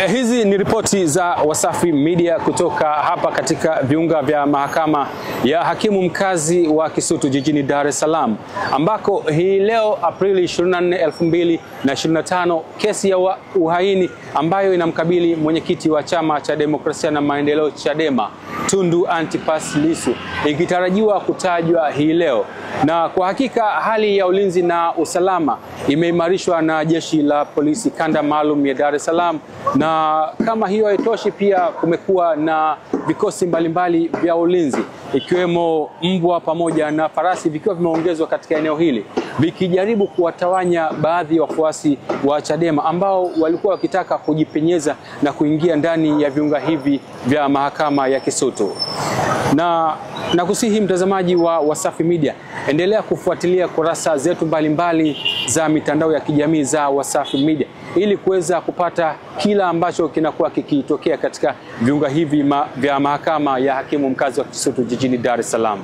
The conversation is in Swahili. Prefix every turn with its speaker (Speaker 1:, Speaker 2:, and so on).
Speaker 1: Hizi ni ripoti za Wasafi Media kutoka hapa katika viunga vya mahakama ya hakimu mkazi wa Kisutu jijini Dar es Salaam, ambako hii leo Aprili 24, 2025 kesi ya uhaini ambayo inamkabili mwenyekiti wa Chama cha Demokrasia na Maendeleo Chadema Tundu Antipas Lissu ikitarajiwa kutajwa hii leo. Na kwa hakika hali ya ulinzi na usalama imeimarishwa na jeshi la polisi kanda maalum ya Dar es Salaam, na kama hiyo haitoshi, pia kumekuwa na vikosi mbalimbali vya ulinzi ikiwemo mbwa pamoja na farasi vikiwa vimeongezwa katika eneo hili vikijaribu kuwatawanya baadhi ya wafuasi wa Chadema ambao walikuwa wakitaka kujipenyeza na kuingia ndani ya viunga hivi vya mahakama ya Kisutu. Na kusihi mtazamaji wa Wasafi Media, endelea kufuatilia kurasa zetu mbalimbali za mitandao ya kijamii za Wasafi Media ili kuweza kupata kila ambacho kinakuwa kikitokea katika viunga hivi vya mahakama ya hakimu mkazi wa Kisutu jijini Dar es Salaam.